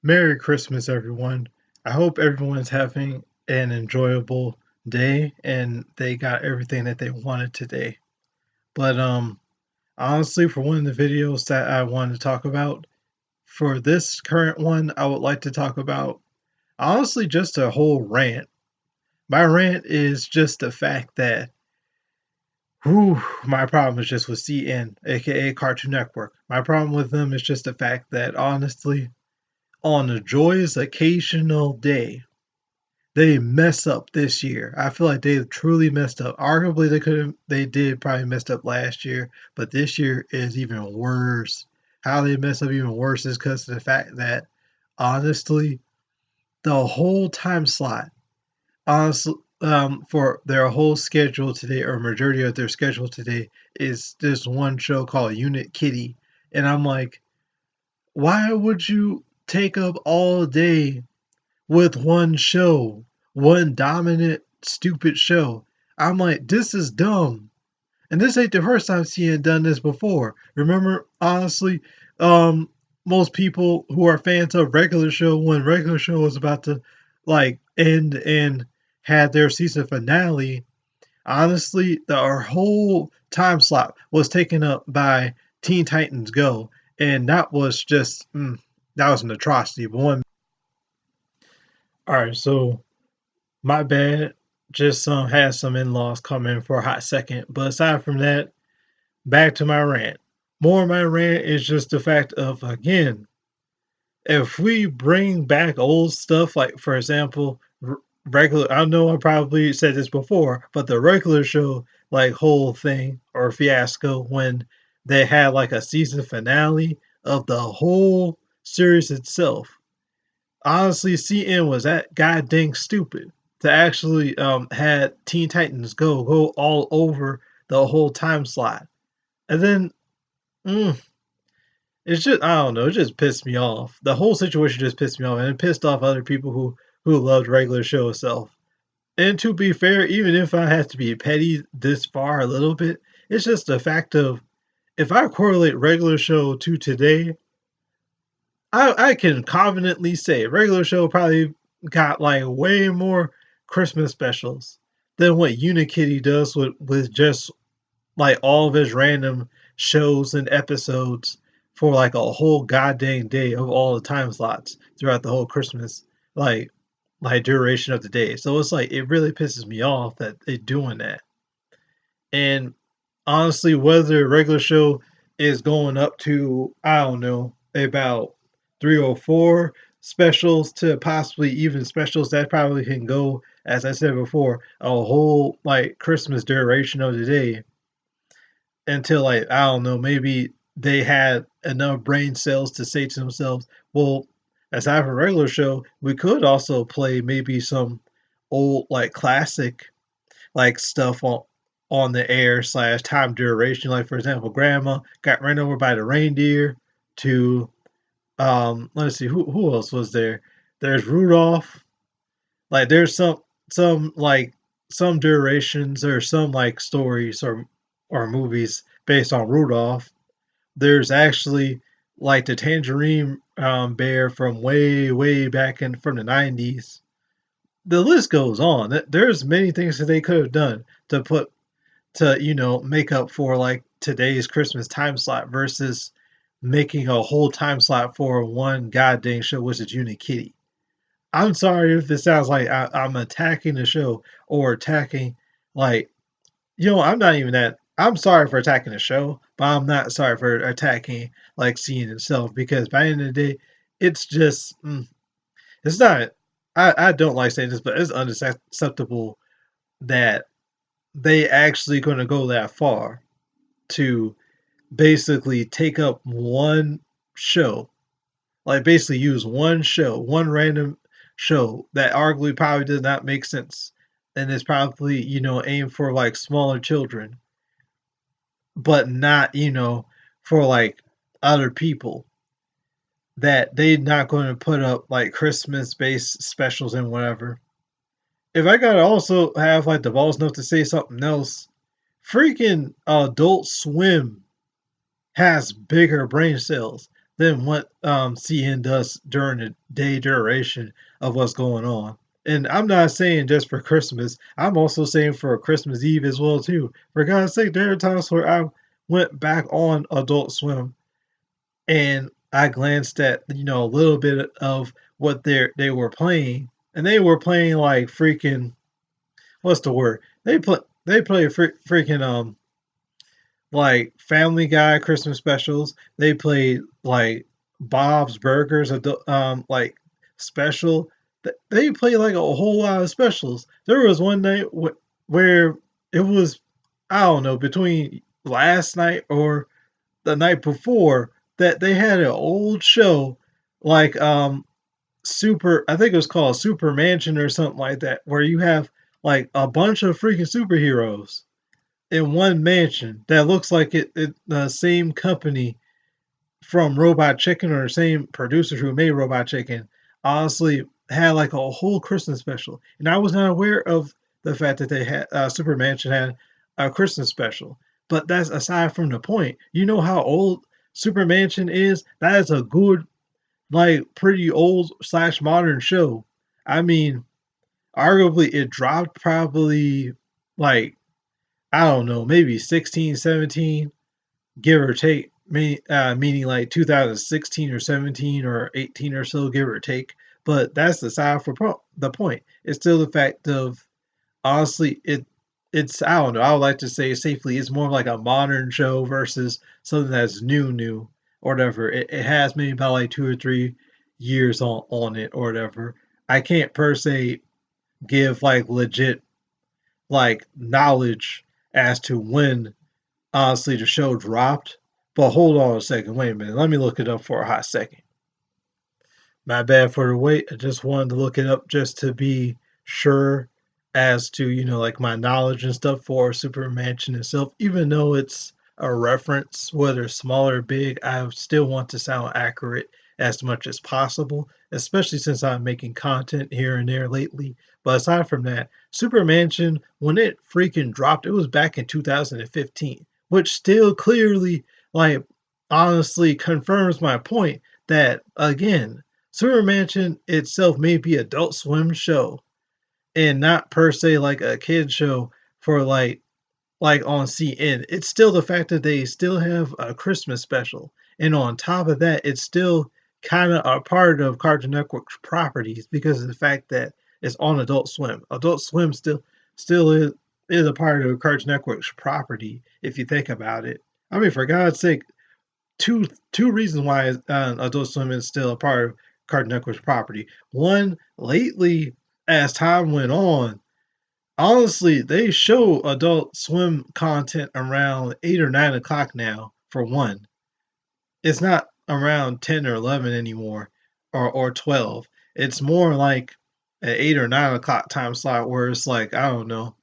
Merry Christmas, everyone. I hope everyone's having an enjoyable day and they got everything that they wanted today. But honestly, for one of the videos that I wanted to talk about, for this current one, I would like to talk about honestly just a whole rant. My rant is just the fact that my problem is just with CN, aka Cartoon Network. My problem with them is just the fact that honestly, on a joyous occasional day, they mess up this year. I feel like they truly messed up. Arguably, they did probably messed up last year, but this year is even worse. How they mess up even worse is because of the fact that, honestly, the whole time slot, honestly, for their whole schedule today, or majority of their schedule today, is this one show called Unit Kitty, and I'm like, why would you take up all day with one show, one dominant, stupid show? I'm like, this is dumb. And this ain't the first time CN done this before. Remember, honestly, um, most people who are fans of regular show, when regular show was about to like end and had their season finale, honestly, our whole time slot was taken up by Teen Titans Go, and that was just that was an atrocity. But one, all right, so my bad. Just had some in-laws come in for a hot second. But aside from that, back to my rant. More of my rant is just the fact of, again, if we bring back old stuff, like for example, regular. I know I probably said this before, but the regular show, like whole thing or fiasco, when they had like a season finale of the whole series itself. Honestly, CN was that goddamn stupid to actually had Teen Titans go all over the whole time slot, and then mm, it's just I don't know, it just pissed me off. The whole situation just pissed me off, and it pissed off other people who loved regular show itself. And to be fair, even if I have to be petty this far a little bit, it's just the fact of if I correlate regular show to today, I can confidently say regular show probably got like way more Christmas specials than what Unikitty does with just like all of his random shows and episodes for like a whole goddamn day of all the time slots throughout the whole Christmas like duration of the day. So it's like it really pisses me off that they're doing that. And honestly, whether a regular show is going up to, I don't know, about 3 or 4 specials to possibly even specials that probably can go, as I said before, a whole like Christmas duration of the day until like, I don't know, maybe they had enough brain cells to say to themselves, well, aside from a regular show, we could also play maybe some old like classic like stuff on the air slash time duration. Like for example, Grandma got ran over by the reindeer. To let's see, who else was there? There's Rudolph. Like there's some like some durations or some like stories or movies based on Rudolph. There's actually like the Tangerine Bear from way back in from the 90s. The list goes on. There's many things that they could have done to put to make up for like today's Christmas time slot versus making a whole time slot for one goddamn show, which is Unikitty. I'm sorry if this sounds like I'm attacking the show or attacking like I'm not even that. I'm sorry for attacking the show, but I'm not sorry for attacking like seeing itself because by the end of the day, it's just it's not. I don't like saying this, but it's unacceptable that they actually going to go that far to basically take up one show, like basically use one show, one random show that arguably probably does not make sense, and is probably aimed for like smaller children, but not for like other people that they not going to put up like Christmas based specials and whatever. If I gotta also have like the balls enough to say something else, freaking Adult Swim has bigger brain cells. than what CN does during the day duration of what's going on. And I'm not saying just for Christmas. I'm also saying for Christmas Eve as well too. For God's sake, there are times where I went back on Adult Swim and I glanced at a little bit of what they were playing, and they were playing like freaking what's the word? They play freaking like Family Guy Christmas specials. They played like Bob's Burgers, like special. They played like a whole lot of specials. There was one night where it was, I don't know, between last night or the night before that they had an old show like Super. I think it was called Super Mansion or something like that, where you have like a bunch of freaking superheroes in one mansion that looks like it the same company from Robot Chicken or the same producers who made Robot Chicken honestly had like a whole Christmas special, and I was not aware of the fact that they had Super Mansion had a Christmas special. But that's aside from the point. You know how old Super Mansion is? That is a good, like, pretty old slash modern show. I mean, arguably it dropped probably like I don't know, maybe 16, 17, give or take, meaning like 2016 or 17 or 18 or so, give or take. But that's aside for the point. It's still the fact of honestly, it's I don't know. I would like to say safely, it's more like a modern show versus something that's new or whatever. It has maybe about like 2 or 3 years on it or whatever. I can't per se give like legit like knowledge as to when honestly the show dropped. But hold on a second, wait a minute. Let me look it up for a hot second. My bad for the wait. I just wanted to look it up just to be sure as to, like my knowledge and stuff for Super Mansion itself. Even though it's a reference, whether small or big, I still want to sound accurate as much as possible, especially since I'm making content here and there lately. But aside from that, Super Mansion, when it freaking dropped, it was back in 2015, which still clearly, like, honestly confirms my point that, again, Super Mansion itself may be Adult Swim show and not per se like a kid show for like on CN. It's still the fact that they still have a Christmas special, and on top of that, it's still kind of a part of Cartoon Network's properties because of the fact that it's on Adult Swim. Adult Swim still is a part of Cartoon Network's property if you think about it. I mean, for God's sake, two reasons why Adult Swim is still a part of Cartoon Network's property. One, lately, as time went on, honestly, they show Adult Swim content around 8 or 9 o'clock now. For one, it's not around 10 or 11 anymore, or 12. It's more like an 8 or 9 o'clock time slot where it's like I don't know,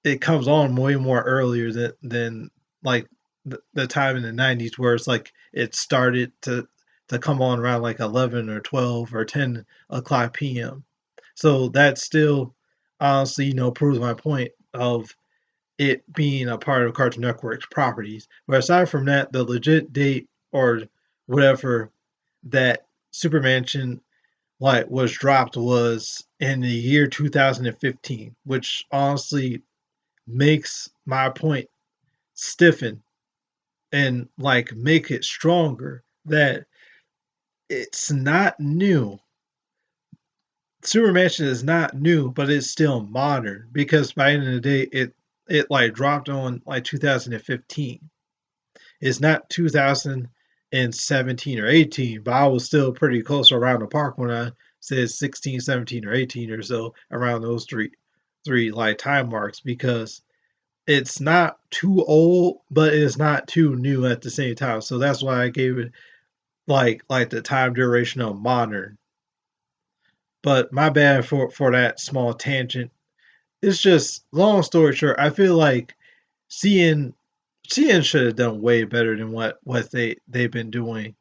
it comes on way more earlier than like the time in the 90s where it's like it started to come on around like 11 or 12 or 10 o'clock p.m. So that still honestly proves my point of it being a part of Cartoon Network's properties. But aside from that, the legit date or whatever that Super Mansion like was dropped was in the year 2015, which honestly makes my point stiffen and like make it stronger that it's not new. Super Mansion is not new, but it's still modern because by the end of the day, it like dropped on like 2015. It's not 2017 or 18, but I was still pretty close around the park when I said 16, 17, or 18 or so around those three like time marks because it's not too old, but it's not too new at the same time. So that's why I gave it like the time duration of modern. But my bad for that small tangent. It's just long story short, I feel like seeing CN should have done way better than what they've been doing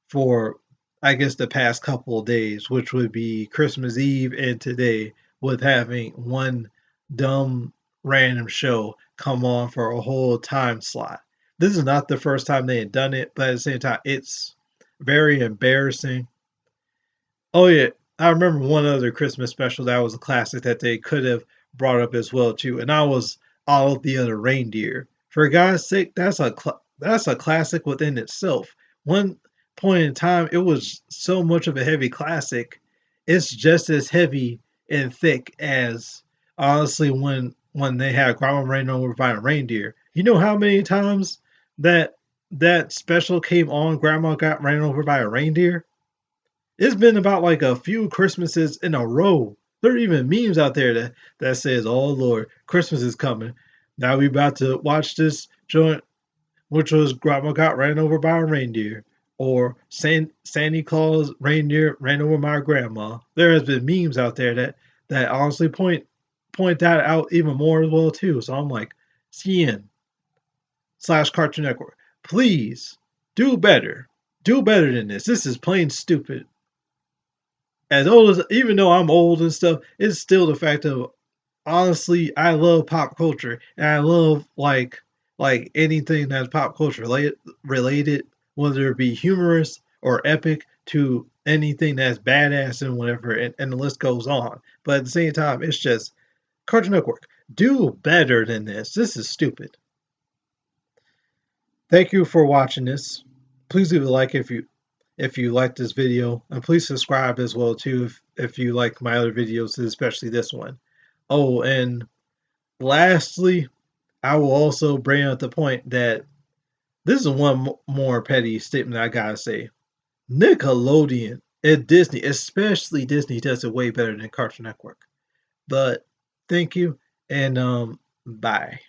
for I guess the past couple of days, which would be Christmas Eve and today, with having one dumb random show come on for a whole time slot. This is not the first time they had done it, but at the same time, it's very embarrassing. Oh yeah, I remember one other Christmas special that was a classic that they could have brought up as well too, and I was All of the Other Reindeer. For God's sake, that's a classic within itself. One point in time, it was so much of a heavy classic. It's just as heavy and thick as honestly when they had Grandma ran over by a reindeer. You know how many times that that special came on? Grandma got ran over by a reindeer. It's been about like a few Christmases in a row. There are even memes out there that says, "Oh Lord, Christmas is coming." Now we about to watch this joint, which was Grandma got ran over by a reindeer, or Santa Claus reindeer ran over my grandma. There has been memes out there that honestly point that out even more as well too. So I'm like, CN / Cartoon Network, please do better. Do better than this. This is plain stupid. As old as even though I'm old and stuff, it's still the fact of honestly, I love pop culture and I love like anything that's pop culture related, whether it be humorous or epic to anything that's badass and whatever, and the list goes on. But at the same time, it's just Cartoon Network. Do better than this. This is stupid. Thank you for watching this. Please leave a like if you like this video, and please subscribe as well too if you like my other videos, especially this one. Oh, and lastly, I will also bring up the point that this is one more petty statement I gotta say. Nickelodeon and Disney, especially Disney, does it way better than Cartoon Network. But thank you, and bye.